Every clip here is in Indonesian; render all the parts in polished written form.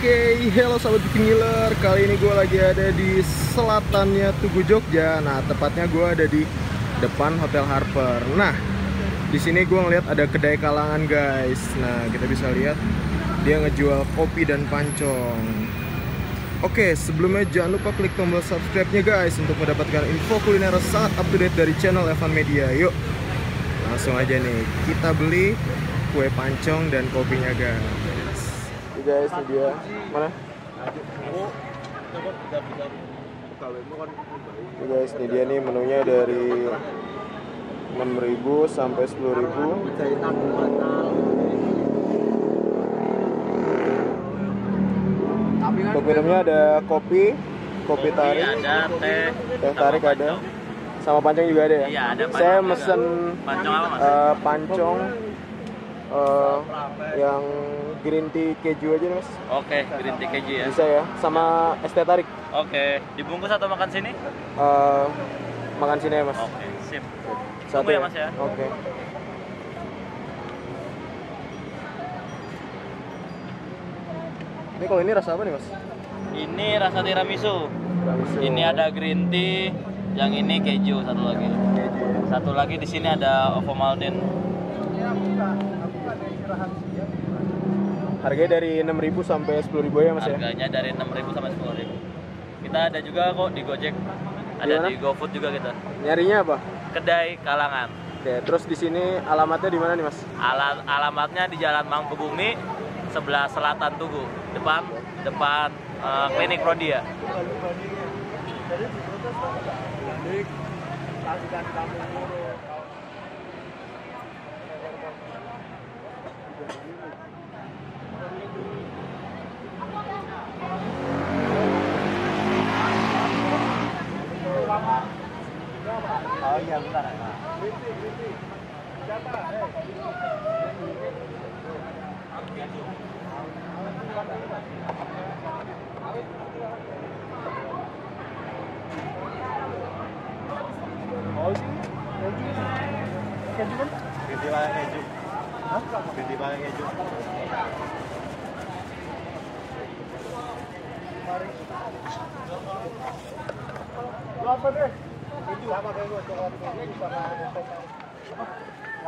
Oke, halo sahabat Bikin Ngiler. Kali ini gue lagi ada di selatannya Tugu Jogja. Nah, tepatnya gue ada di depan Hotel Harper. Nah, di sini gue ngeliat ada kedai kalangan, guys. Nah, kita bisa lihat dia ngejual kopi dan pancong. Oke, sebelumnya jangan lupa klik tombol subscribe-nya, guys, untuk mendapatkan info kuliner sangat up to date dari channel Evan Media. Yuk, langsung aja nih, kita beli kue pancong dan kopinya, guys. Guys, ini dia. Mana? Ini guys, ini dia nih menunya dari 6.000 sampai 10.000. Untuk minumnya ada kopi tarik, ada teh tarik ada, sama pancong juga ada ya? Iya, ada pancong. Saya mesen Pancong apa, Mas? pancong yang green tea keju aja, Mas. Oke, green tea keju ya. Bisa ya, sama es teh tarik. Oke, dibungkus atau makan sini? Makan sini ya, Mas. Oke, sip. Satu Tunggu ya, Mas ya. Oke. Ini kalau ini rasa apa nih, Mas? Ini rasa tiramisu. Tiramisu. Ini ada green tea, yang ini keju satu lagi. Keju. Satu lagi di sini ada Ovomaltine. Harganya dari 6.000 sampai 10.000 ya, Mas ya? Harganya dari 6.000 sampai 10.000. Kita ada juga kok di Gojek. Ada Gimana? di GoFood juga kita. Nyarinya apa? Kedai Kalangan. Oke, terus di sini alamatnya di mana nih, Mas? Alamatnya di Jalan Mangkubumi, sebelah selatan Tugu, depan klinik Rodia. Oh iya, bentar. Oh, sini. Keju kan? Binti paling keju. Hah? Binti paling keju. Apa deh? Itu sama kayak gue,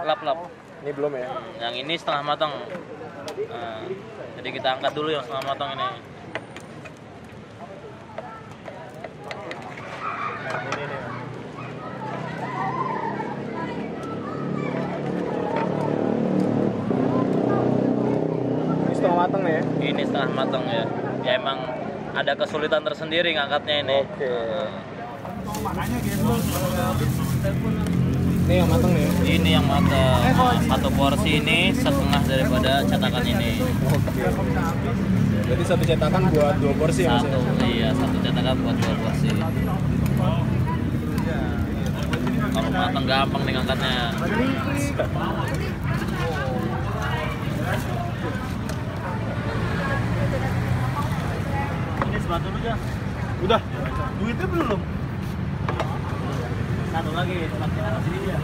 Lap. Ini belum ya? Yang ini setengah matang. Nah, jadi kita angkat dulu yang setengah matang ini. Nah, ini nih. Ini setengah matang ya? Ini setengah matang ya. Ya emang ada kesulitan tersendiri ngangkatnya ini. Oke. Nah, Ini yang matang nih ya? ini yang matang. Satu porsi ini setengah daripada cetakan ini. Oke. Berarti satu cetakan buat 2 porsi ya, Mas? Satu, iya, satu cetakan buat 2 porsi. Kalau matang gampang nih ngangkatnya. Ini sepatu udah. Udah. Duitnya belum. Satu lagi, sepatunya sini ya.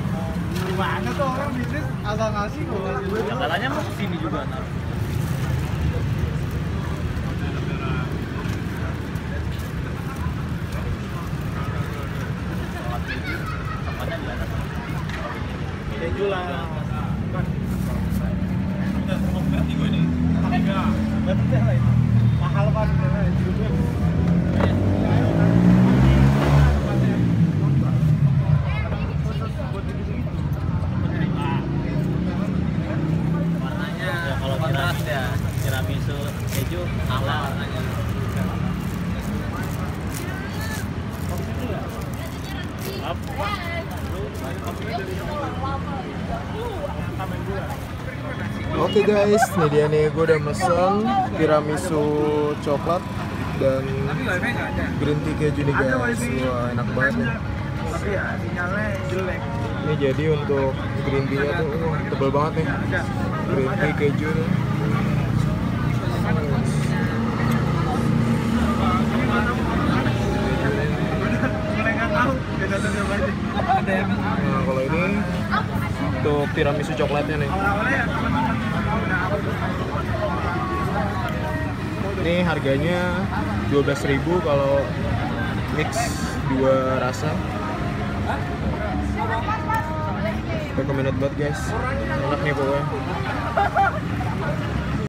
Gimana tuh orang bisnis asal ngasih kok ngasih duit. Ya, kalanya mau kesini juga ntar. Keju lah. Udah mau ganti gue nih. Enggak. Berarti lah itu. Mahal banget hidupnya. Warnanya ya, kalau kontras ya tiramisu keju sama warnanya. Oke guys, ini dia nih, gue udah mesen tiramisu coklat dan green tea keju nih guys. Wah, enak banget nih. Tapi ya sinyalnya jelek. Ini jadi untuk green tea-nya tuh tebel banget nih. Green tea keju tuh. Nah, kalau ini untuk tiramisu coklatnya nih. Ini harganya 12.000 kalau mix 2 rasa. Recommended banget guys, enak nih pokoknya.